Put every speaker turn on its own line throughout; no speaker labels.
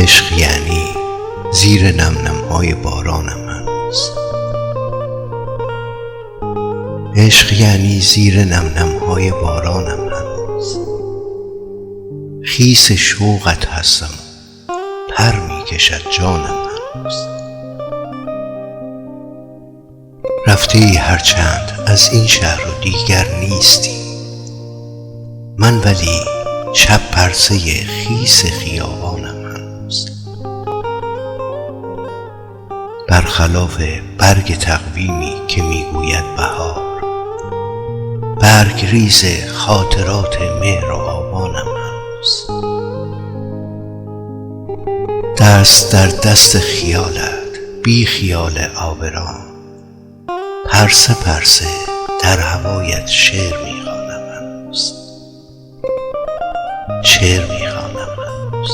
عشق یعنی زیر نمنم‌های بارانم هنوز. عشق یعنی زیر نمنم‌های بارانم هنوز. خیس شوقت هستم، پر می‌کشد جانم هنوز. رفته‌ای هرچند از این شهر و دیگر نیستی، من ولی شب پرسه خیس خیابانم هنوز. برخلاف برگ تقویمی که میگوید بهار، برگ ریز خاطرات مهر و آبانم هنوز. دست در دست خیالت بی خیال آبران، پرسه پرسه در هوایت شعر میخوانم هنوز. شعر میخوانم هنوز.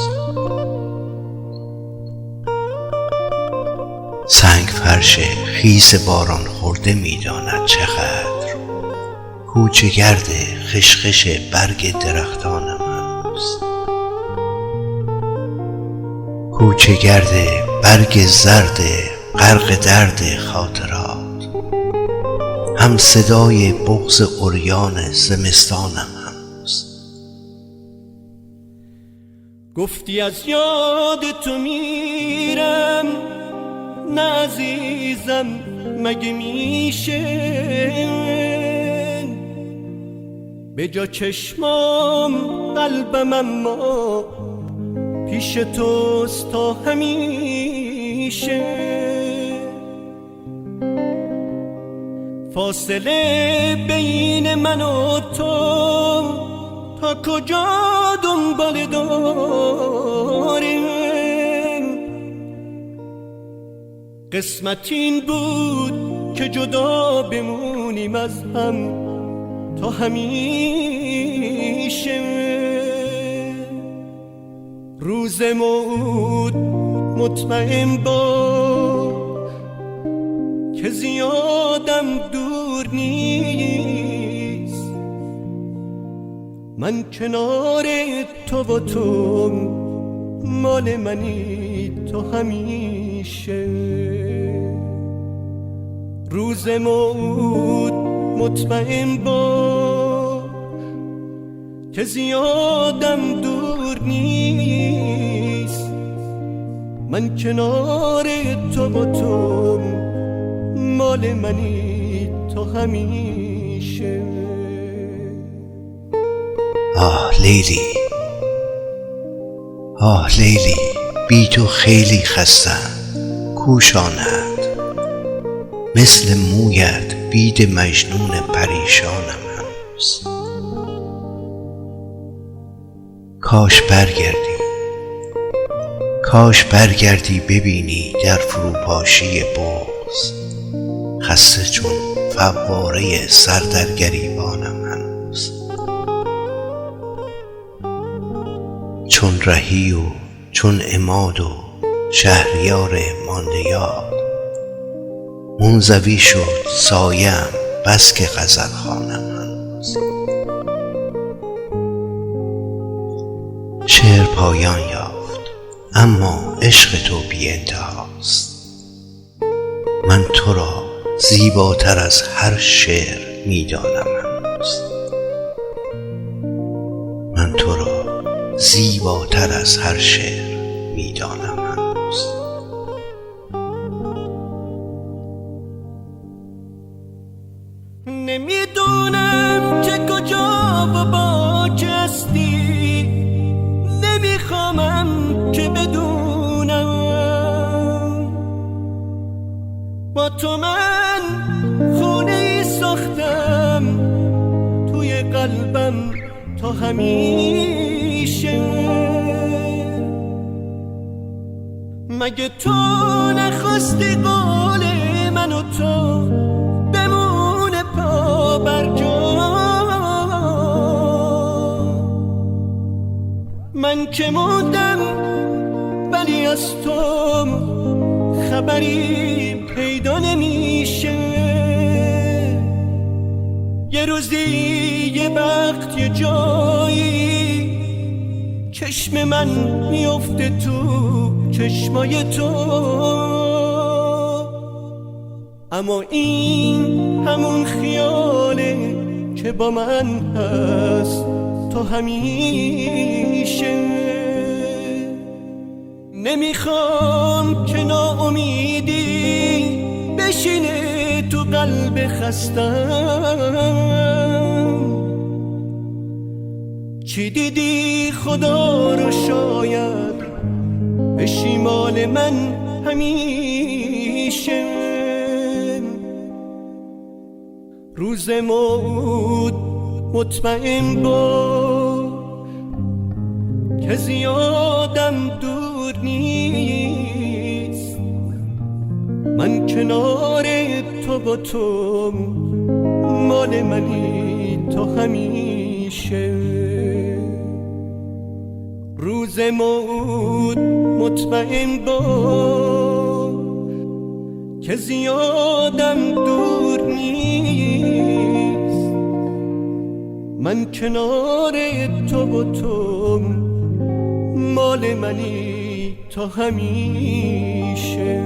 سنگ فرش خیس باران خورده میداند چقدر، کوچه گرد خشخش برگ درختانم هنوز. کوچه گرد برگ زرد غرق درد خاطرات، هم صدای بغض عریان زمستانم هنوز.
گفتی از یاد تو میرم، نه عزیزم مگه میشه به جا چشمام قلبم اما پیش توست تا همیشه. فاصله بین من و تو تا کجا دنبال داریم؟ قسمت این بود که جدا بمونیم از هم تا همیشه. روز موعود مطمئن باش که زیادم دور نیست، من کنار تو و تو مال منی تو همیشه. روز موعود مطمئن باش که زیادم دور نیست، من کنار تو و تو مال منی تو همیشه.
آه لیلی، آه لیلی، بی تو خیلی خستم، کوشاند مثل مویت بید مجنون پریشانم هنوز. کاش برگردی، کاش برگردی ببینی در فروپاشی بغض، خسته چون فواره سر در گریبانم هنوز. چون رهی و چون عماد و شهریار مانده یاد، منزوی شد سایم بس که غزل خوانم هنوز. شعر پایان یافت اما عشق تو بی انتهاست. من تو را زیباتر از هر شعر میدانم هنوز. من تو را زیباتر از هر شعر میدانم هنوز.
نمیدونم که کجا و با که هستی، نمیخوامم که بدونم با تو من خونه ای ساختم توی قلبم تا همیشه. مگه تو نخواستی قول من و تو بمونه پا بر جا؟ من که موندم ولی از تو خبری پیدا نمیشه. یه روزی یه وقت یه جایی چشم من میفته تو چشمای تو. اما این همون خیاله که با من هست تا همیشه. نمیخوام که ناامیدی بشینه تو قلب خستم. چی دیدی خدا رو شاید بشی مال من همیشه. روز موت مطمئن با که زیادم دور نیست. من کنار تو با تو مال منی تا همیشه. روز موت مطمئن با که زیادم دور نیست. من کنار تو با تو مال منی تا همیشه.